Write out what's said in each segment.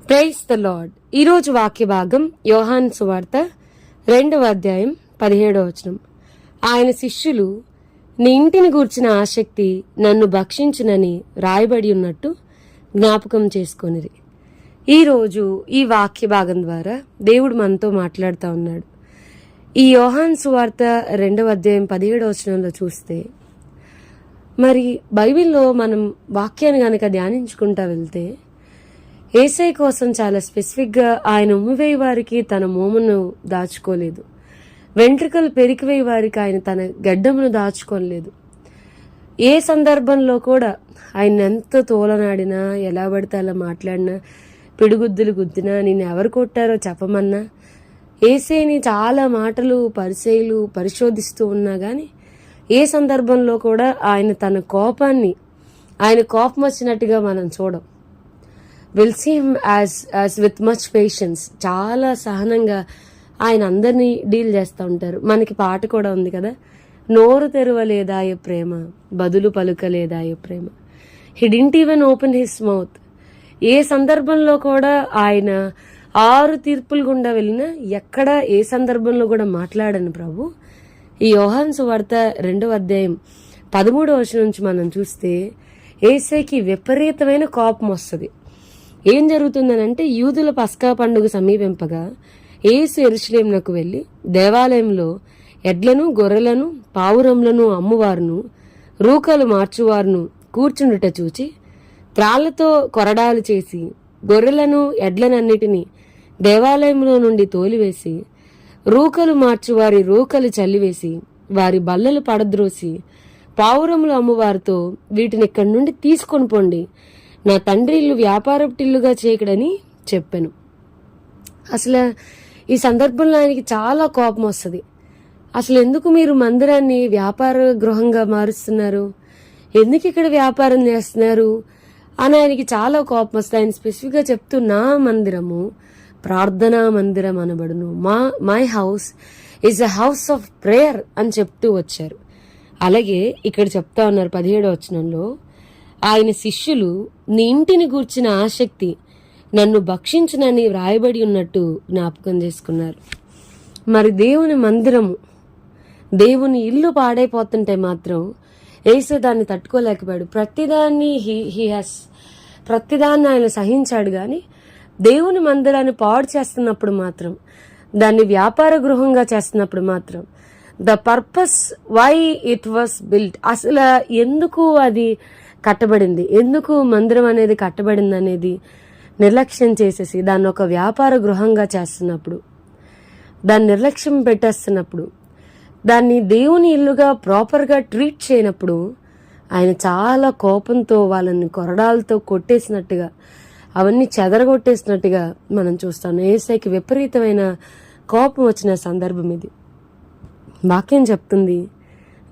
Praise the lord. ఈరోజు వాక్య భాగం యోహాను సువార్త 2వ అధ్యాయం 17వ వచనం. ఆయన శిష్యులు, నీ ఇంటిని గూర్చిన ఆసక్తి నన్ను భక్షించునని రాయబడి ఉన్నట్టు జ్ఞాపకం చేసుకొనిరి. ఈరోజు ఈ వాక్య భాగం ద్వారా దేవుడు మనతో మాట్లాడుతూ ఉన్నాడు. ఈ యోహాను సువార్త 2వ అధ్యాయం 17వ వచనంలో చూస్తే, మరి బైబిల్లో మనం వాక్యాన్ని గనక ధ్యానించుకుంటా వెళ్తే ఏసై కోసం చాలా స్పెసిఫిక్గా ఆయన ఉమ్మివేయి వారికి తన మోమును దాచుకోలేదు, వెంట్రుకలు పెరికివేయి వారికి ఆయన తన గడ్డమును దాచుకోలేదు. ఏ సందర్భంలో కూడా ఆయన ఎంత తోలనాడినా, ఎలా పడితే అలా మాట్లాడినా, పిడిగుద్దులు గుద్దినా, నిన్ను ఎవరు కొట్టారో చెప్పమన్నా, ఏసైని చాలా మాటలు పరిచయులు పరిశోధిస్తూ ఉన్నా కానీ ఏ సందర్భంలో కూడా ఆయన తన కోపాన్ని, ఆయన కోపం వచ్చినట్టుగా మనం చూడం. Will see him as with much patience. చాలా సహనంగా ఆయన అందరినీ డీల్ చేస్తూ ఉంటారు. మనకి పాట కూడా ఉంది కదా, నోరు తెరవలేదాయ ప్రేమ, బదులు పలుకలేదాయ ప్రేమ. He didn't even open his mouth. ఏ సందర్భంలో కూడా ఆయన 6 తీర్పులు గుండా వెళ్ళినా ఎక్కడ ఏ సందర్భంలో కూడా మాట్లాడను ప్రభు. ఈ యోహాను సువార్త 2వ అధ్యాయం 13వ వచనం నుంచి మనం చూస్తే యేసయ్యకి విపరీతమైన కోపం వస్తుంది. ఏం జరుగుతుందనంటే, యూదుల పస్కా పండుగ సమీపింపగా యేసు యెరూషలేమునకు వెళ్లి దేవాలయంలో ఎడ్లను, గొర్రెలను, పావురములను అమ్మువారును, రూకలు మార్చువారును కూర్చుండుట చూచి త్రాళ్లతో కొరడాలు చేసి గొర్రెలను, ఎడ్లనన్నిటినీ దేవాలయంలో నుండి తోలివేసి, రూకలు మార్చువారి రూకలు చల్లివేసి, వారి బల్లలు పడద్రోసి, పావురములు అమ్మువారితో, వీటిని ఇక్కడి నుండి తీసుకొని పోండి, నా తండ్రి ఇల్లు వ్యాపారటిల్లుగా చేయకడని చెప్పాను. అసలు ఈ సందర్భంలో ఆయనకి చాలా కోపం వస్తుంది. అసలు ఎందుకు మీరు మందిరాన్ని వ్యాపార గృహంగా మారుస్తున్నారు, ఎందుకు ఇక్కడ వ్యాపారం చేస్తున్నారు అని ఆయనకి చాలా కోపం వస్తుంది. ఆయన స్పెసిఫిక్గా చెప్తూ, నా మందిరము ప్రార్థనా మందిరం అనబడును, my house is a house of prayer అని చెప్తూ వచ్చారు. అలాగే ఇక్కడ చెప్తా ఉన్నారు 17వ వచనంలో, ఆయన శిష్యులు, నీ ఇంటిని గూర్చిన ఆసక్తి నన్ను భక్షించునని వ్రాయబడి ఉన్నట్టు జ్ఞాపకం చేసుకున్నారు. మరి దేవుని మందిరము, దేవుని ఇల్లు పాడైపోతుంటే మాత్రం యేసు దాన్ని తట్టుకోలేకపోయాడు. ప్రతిదాన్ని ఆయన సహించాడు. కానీ దేవుని మందిరాన్ని పాడు చేస్తున్నప్పుడు మాత్రం, దాన్ని వ్యాపార గృహంగా చేస్తున్నప్పుడు మాత్రం, the purpose why it was built, అసలు ఎందుకు అది కట్టబడింది, ఎందుకు మందిరం అనేది కట్టబడింది అనేది నిర్లక్ష్యం చేసేసి దాన్ని ఒక వ్యాపార గృహంగా చేస్తున్నప్పుడు, దాన్ని నిర్లక్ష్యం పెట్టేస్తున్నప్పుడు, దాన్ని దేవుని ఇల్లుగా ప్రాపర్గా ట్రీట్ చేయనప్పుడు ఆయన చాలా కోపంతో వాళ్ళని కొరడాలతో కొట్టేసినట్టుగా, అవన్నీ చెదరగొట్టేసినట్టుగా మనం చూస్తాం. యేసయ్యకి విపరీతమైన కోపం వచ్చిన సందర్భం ఇది. వాక్యం చెప్తుంది,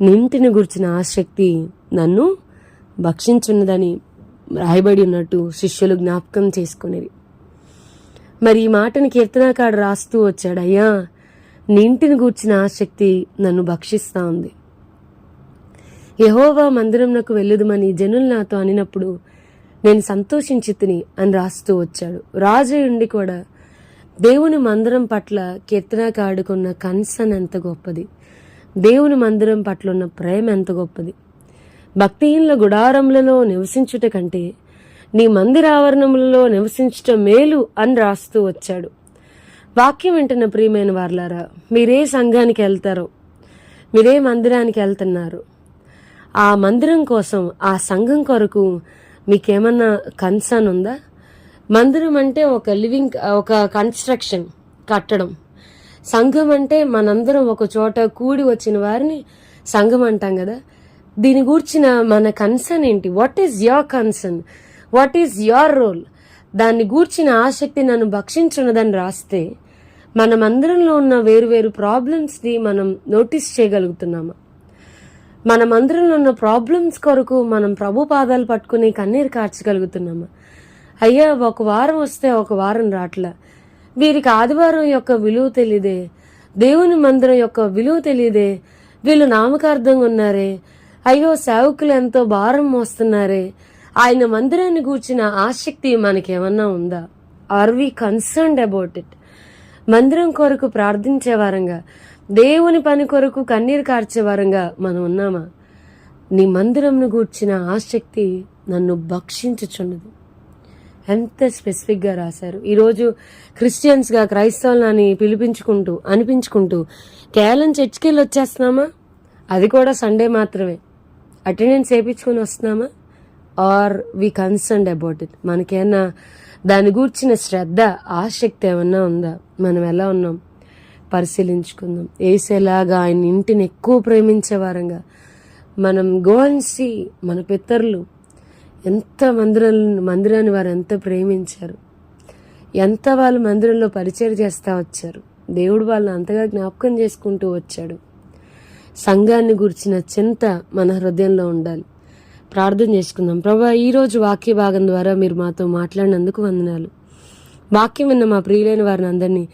నీ ఇంటిని గురించిన ఆసక్తి నన్ను భక్షించున్నదని రాయబడి ఉన్నట్టు శిష్యులు జ్ఞాపకం చేసుకునేది. మరి ఈ మాటని కీర్తనకాడు రాస్తూ వచ్చాడు, అయ్యా నీ ఇంటిని గూర్చిన ఆసక్తి నన్ను భక్షిస్తా ఉంది. యెహోవా మందిరంనకు వెళ్ళుదుమని జనులు నాతో అనినప్పుడు నేను సంతోషించి తిని అని రాస్తూ వచ్చాడు. రాజు ఉండి కూడా దేవుని మందిరం పట్ల కీర్తనకాడుకున్న కన్సర్న్ ఎంత గొప్పది, దేవుని మందిరం పట్ల ఉన్న ప్రేమ ఎంత గొప్పది. భక్తిహీనుల గుడారములలో నివసించుట కంటే నీ మందిర ఆవరణములలో నివసించటం మేలు అని రాస్తూ వచ్చాడు. వాక్యం వింటున్న ప్రియమైన వారలారా, మీరే సంఘానికి వెళ్తారో, మీరే మందిరానికి వెళ్తున్నారు, ఆ మందిరం కోసం, ఆ సంఘం కొరకు మీకేమన్నా కన్సర్న్ ఉందా? మందిరం అంటే ఒక కన్స్ట్రక్షన్, కట్టడం. సంఘం అంటే మనందరం ఒక చోట కూడి వచ్చిన వారిని సంఘం అంటాం కదా. దీని గూర్చిన మన కన్సర్న్ ఏంటి? What is your concern? What is your role? దాన్ని గూర్చిన ఆసక్తి నన్ను భక్షించున్నదని రాస్తే మన మందిరంలో ఉన్న వేరు ప్రాబ్లమ్స్ని మనం నోటీస్ చేయగలుగుతున్నామా? మన మందిరంలో ఉన్న ప్రాబ్లమ్స్ కొరకు మనం ప్రభు పాదాలు పట్టుకుని కన్నీరు కార్చగలుగుతున్నామా? అయ్యా, ఒక వారం వస్తే ఒక వారం రాట్లా, వీరికి ఆదివారం యొక్క విలువ తెలియదే, దేవుని మందిరం యొక్క విలువ తెలియదే, వీళ్ళు నామకార్థంగా ఉన్నారే, అయ్యో సేవకులు ఎంతో భారం మోస్తున్నారే, ఆయన మందిరాన్ని గూర్చిన ఆసక్తి మనకేమన్నా ఉందా? Are we concerned about it? మందిరం కొరకు ప్రార్థించే వారంగా, దేవుని పని కొరకు కన్నీరు కార్చే వారంగా మనం ఉన్నామా? నీ మందిరంను గూర్చిన ఆసక్తి నన్ను భక్షించుచున్నది. ఎంత స్పెసిఫిక్గా రాశారు. ఈరోజు క్రిస్టియన్స్గా క్రైస్తవులని అనిపించుకుంటూ కేవలం చర్చికి వెళ్ళి వచ్చేస్తున్నామా? అది కూడా సండే మాత్రమే. అటెండెన్స్ వేయించుకొని వస్తున్నామా? Are we concerned about it? మనకేమన్నా దాని గూర్చిన శ్రద్ధ, ఆసక్తి ఏమన్నా ఉందా? మనం ఎలా ఉన్నాం పరిశీలించుకుందాం. ఏసేలాగా ఆయన ఇంటిని ఎక్కువ ప్రేమించే వారంగా మనం గో అండ్ సీ మన పితరులు ఎంత మందిరాన్ని వారు ఎంత ప్రేమించారు, ఎంత వాళ్ళు మందిరంలో పరిచయం చేస్తూ వచ్చారు. దేవుడు వాళ్ళని అంతగా జ్ఞాపకం చేసుకుంటూ వచ్చాడు. సంఘాన్ని గురించిన చింత మన హృదయంలో ఉండాలి. ప్రార్థన చేసుకుందాం. ప్రభా, ఈరోజు వాక్య భాగం ద్వారా మీరు మాతో మాట్లాడినందుకు వందనాలు. వాక్యం విన్న మా ప్రియులైన వారిని అందరినీ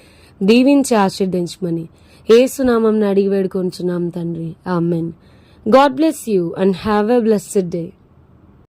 దీవించి ఆశీర్వదించమని యేసు నామమున అడిగి వేడుకొంచున్నాం తండ్రి. Amen. God bless you and have a blessed day.